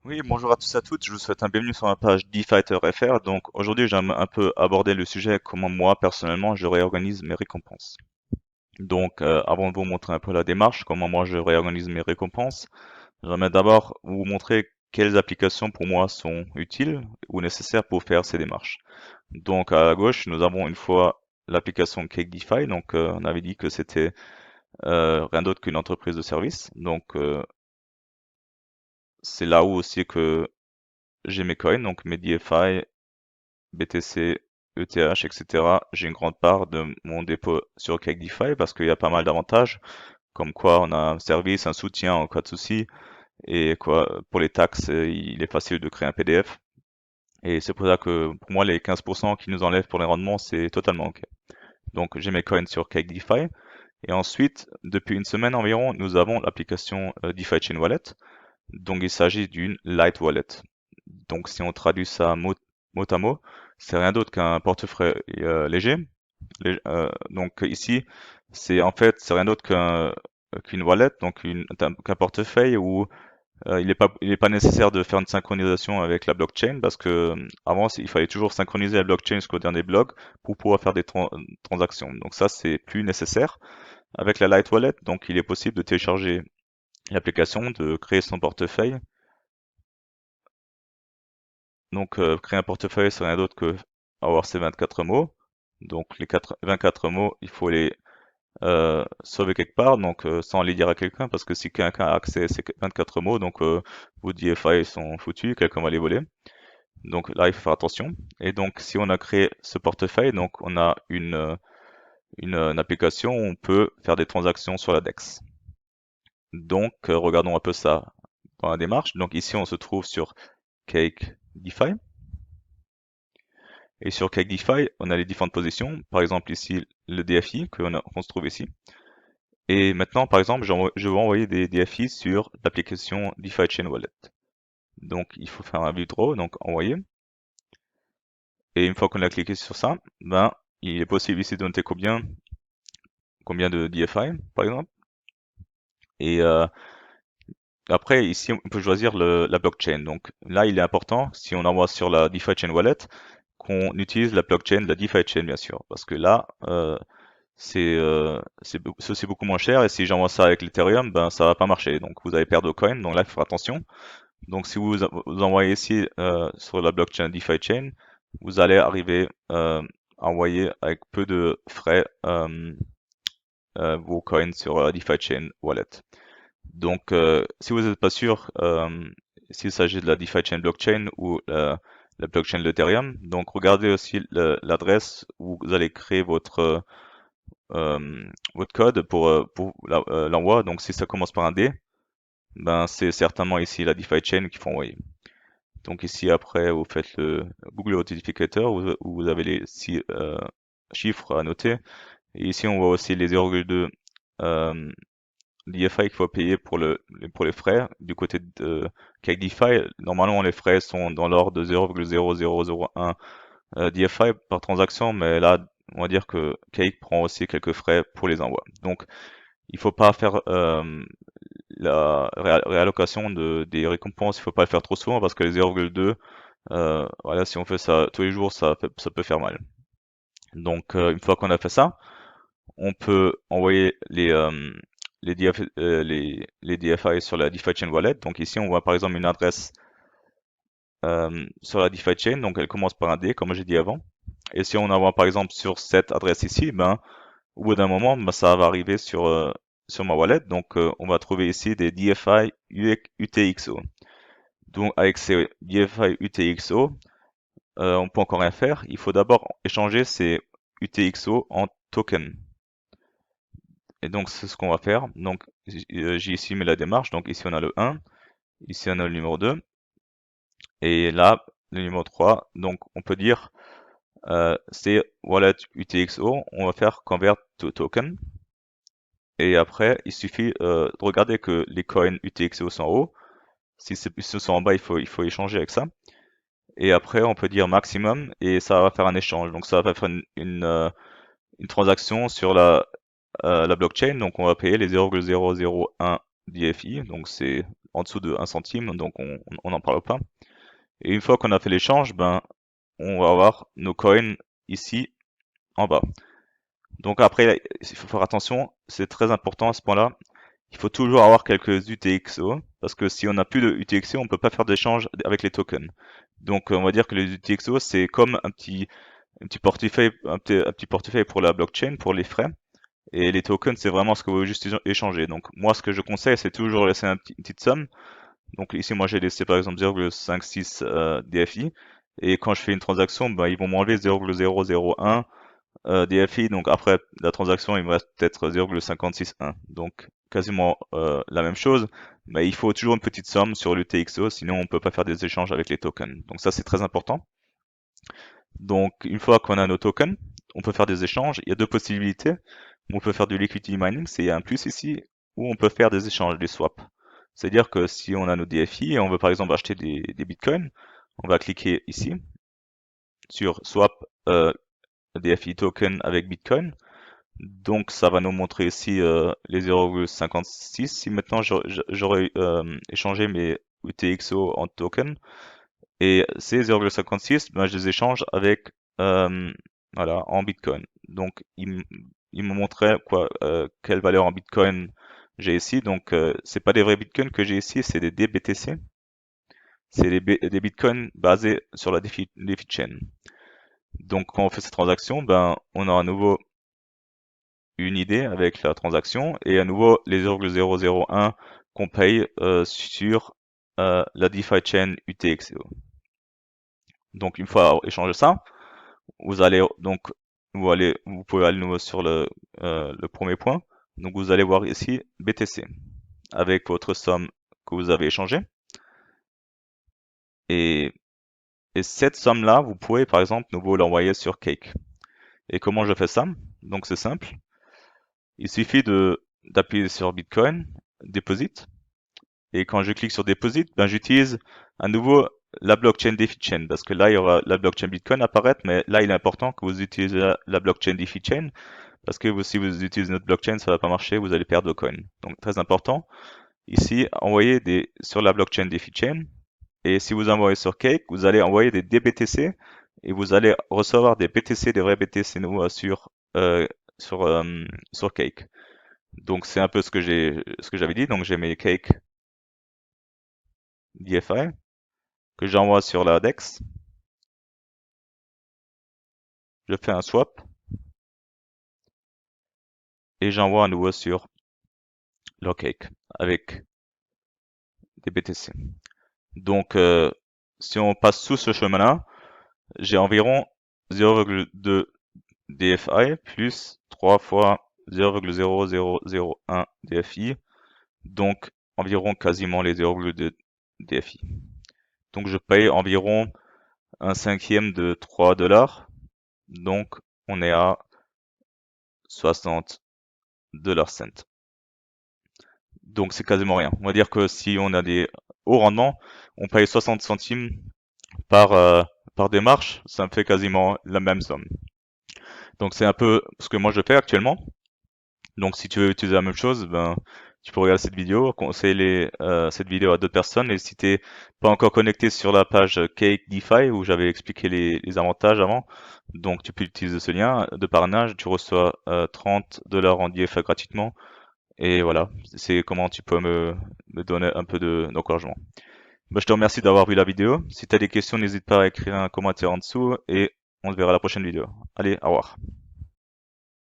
Oui, bonjour à tous et à toutes, je vous souhaite un bienvenue sur ma page DeFighter.fr. Donc aujourd'hui, j'aime un peu aborder le sujet comment moi, personnellement, je réorganise mes récompenses. Donc avant de vous montrer un peu la démarche, comment moi je réorganise mes récompenses, j'aimerais d'abord vous montrer quelles applications pour moi sont utiles ou nécessaires pour faire ces démarches. Donc à gauche, nous avons une fois l'application CakeDeFi. Donc on avait dit que c'était rien d'autre qu'une entreprise de service. Donc c'est là où aussi que j'ai mes coins, donc mes DFI, BTC, ETH, etc. J'ai une grande part de mon dépôt sur CakeDeFi parce qu'il y a pas mal d'avantages, comme quoi on a un service, un soutien en cas de souci, et quoi, pour les taxes, il est facile de créer un PDF. Et c'est pour ça que pour moi, les 15% qui nous enlèvent pour les rendements, c'est totalement OK. Donc j'ai mes coins sur CakeDeFi. Et ensuite, depuis une semaine environ, nous avons l'application DeFi Chain Wallet. Donc il s'agit d'une light wallet. Donc si on traduit ça mot à mot, c'est rien d'autre qu'un portefeuille léger. Donc ici, c'est en fait c'est rien d'autre qu'une wallet, donc qu'un portefeuille où il est pas nécessaire de faire une synchronisation avec la blockchain parce que avant il fallait toujours synchroniser la blockchain jusqu'au dernier bloc pour pouvoir faire des transactions. Donc ça c'est plus nécessaire avec la light wallet. Donc il est possible de télécharger l'application, de créer son portefeuille. Donc, créer un portefeuille, c'est rien d'autre que avoir ces 24 mots. Donc, 24 mots, il faut les sauver quelque part, donc sans les dire à quelqu'un, parce que si quelqu'un a accès à ces 24 mots, donc vos DFI sont foutus, quelqu'un va les voler. Donc là, il faut faire attention. Et donc, si on a créé ce portefeuille, donc on a une application où on peut faire des transactions sur la DEX. Donc, regardons un peu ça dans la démarche. Donc ici, on se trouve sur Cake DeFi. Et sur CakeDeFi, on a les différentes positions. Par exemple, ici, le DFI qu'on se trouve ici. Et maintenant, par exemple, je veux envoyer des DFI sur l'application DeFi Chain Wallet. Donc, il faut faire un withdraw, donc envoyer. Et une fois qu'on a cliqué sur ça, ben, il est possible ici de noter combien de DFI, par exemple. Et après, ici, on peut choisir la blockchain. Donc là, il est important, si on envoie sur la DeFi Chain Wallet, qu'on utilise la blockchain de la DeFi Chain, bien sûr. Parce que là, c'est beaucoup moins cher et si j'envoie ça avec l'Ethereum, ben ça va pas marcher. Donc vous allez perdre vos coins, donc là il faut faire attention. Donc si vous envoyez ici sur la blockchain DeFi Chain, vous allez arriver à envoyer avec peu de frais vos coins sur DeFi Chain Wallet. Donc si vous n'êtes pas sûr s'il s'agit de la DeFi Chain blockchain ou la blockchain de l'Ethereum, donc regardez aussi l'adresse où vous allez créer votre code pour l'envoi. Donc si ça commence par un D, ben c'est certainement ici la DeFi chain qu'il faut envoyer. Donc ici après vous faites le Google Authenticator où vous avez les 6 chiffres à noter. Et ici on voit aussi les 0,2 DFI qu'il faut payer pour les frais. Du côté de CakeDeFi, normalement les frais sont dans l'ordre de 0,0001 DFI par transaction, mais là on va dire que Cake prend aussi quelques frais pour les envois. Donc il faut pas faire la réallocation des récompenses, il faut pas le faire trop souvent parce que les 0,2, voilà, si on fait ça tous les jours, ça peut faire mal. Donc une fois qu'on a fait ça, on peut envoyer les DFI sur la DeFi Chain Wallet. Donc ici, on voit par exemple une adresse sur la DeFi Chain, donc elle commence par un D, comme j'ai dit avant. Et si on envoie par exemple sur cette adresse ici, ben, au bout d'un moment, ben, ça va arriver sur ma wallet. Donc, on va trouver ici des DFI UTXO. Donc, avec ces DFI UTXO, on peut encore rien faire. Il faut d'abord échanger ces UTXO en token. Et donc, c'est ce qu'on va faire. Donc, j'ai ici mis la démarche. Donc, ici, on a le 1. Ici, on a le numéro 2. Et là, le numéro 3. Donc, on peut dire, c'est wallet UTXO. On va faire convert to token. Et après, il suffit de regarder que les coins UTXO sont en haut. Si ils sont en bas, il faut échanger avec ça. Et après, on peut dire maximum et ça va faire un échange. Donc ça va faire une transaction sur la blockchain. Donc on va payer les 0,001 DFI. Donc c'est en dessous de 1 centime, donc on n'en parle pas. Et une fois qu'on a fait l'échange, ben, on va avoir nos coins ici en bas. Donc après, il faut faire attention, c'est très important à ce point-là. Il faut toujours avoir quelques UTXO, parce que si on n'a plus de UTXO, on ne peut pas faire d'échange avec les tokens. Donc on va dire que les UTXO, c'est comme un petit portefeuille, un petit portefeuille pour la blockchain, pour les frais. Et les tokens, c'est vraiment ce que vous voulez juste échanger. Donc moi, ce que je conseille, c'est toujours laisser une petite somme. Donc ici, moi, j'ai laissé par exemple 0,56 DFI. Et quand je fais une transaction, bah, ils vont m'enlever 0,001 DFI. Donc après la transaction, il me reste peut-être 0,561. Donc quasiment la même chose. Mais il faut toujours une petite somme sur l'UTXO, sinon on ne peut pas faire des échanges avec les tokens. Donc ça, c'est très important. Donc, une fois qu'on a nos tokens, on peut faire des échanges. Il y a deux possibilités. On peut faire du liquidity mining, c'est il y a un plus ici, ou on peut faire des échanges, des swaps. C'est-à-dire que si on a nos DFI et on veut par exemple acheter des bitcoins, on va cliquer ici sur swap DFI token avec bitcoin. Donc ça va nous montrer ici les 0,56. Si maintenant j'aurais échangé mes UTXO en token, et ces 0,56, ben, je les échange avec voilà, en Bitcoin. Donc il me montrait quoi, quelle valeur en Bitcoin j'ai ici. Donc c'est pas des vrais Bitcoins que j'ai ici, c'est des DBTC. C'est des Bitcoins basés sur la DeFi chain. Donc quand on fait cette transaction, ben on a à nouveau une idée avec la transaction et à nouveau les 0,001 qu'on paye sur la DeFi chain UTXO. Donc une fois échangé ça, vous allez donc vous pouvez aller nouveau sur le premier point. Donc vous allez voir ici BTC avec votre somme que vous avez échangée. Et, et cette somme-là, vous pouvez par exemple nouveau l'envoyer sur Cake. Et comment je fais ça? Donc c'est simple. Il suffit d'appuyer sur Bitcoin, Deposit. Et quand je clique sur Deposit, ben, j'utilise à nouveau la blockchain DeFi parce que là, il y aura la blockchain Bitcoin apparaître, mais là, il est important que vous utilisez la blockchain DeFi parce que si vous utilisez notre blockchain, ça va pas marcher, vous allez perdre vos coins. Donc, très important. Ici, envoyez sur la blockchain DeFi et si vous envoyez sur Cake, vous allez envoyer des DBTC et vous allez recevoir des BTC, des vrais BTC nouveaux sur, sur Cake. Donc, c'est un peu ce que j'avais dit. Donc, j'ai mes Cake DFI que j'envoie sur la DEX. Je fais un swap et j'envoie à nouveau sur Locake avec des BTC. Donc, si on passe sous ce chemin-là, j'ai environ 0,2 DFI plus 3 fois 0,0001 DFI, donc environ quasiment les 0,2 DFI. Donc je paye environ un cinquième de 3 $, donc on est à 60 $. Donc c'est quasiment rien. On va dire que si on a des hauts rendements, on paye 60 centimes par, par démarche, ça me fait quasiment la même somme. Donc c'est un peu ce que moi je fais actuellement. Donc si tu veux utiliser la même chose, ben, tu peux regarder cette vidéo, conseiller cette vidéo à d'autres personnes. Et si tu n'es pas encore connecté sur la page Cake DeFi où j'avais expliqué les avantages avant, donc tu peux utiliser ce lien de parrainage, tu reçois 30 $ en DeFi gratuitement. Et voilà, c'est comment tu peux me donner un peu d'encouragement. Bah, je te remercie d'avoir vu la vidéo. Si tu as des questions, n'hésite pas à écrire un commentaire en dessous et on se verra à la prochaine vidéo. Allez, au revoir.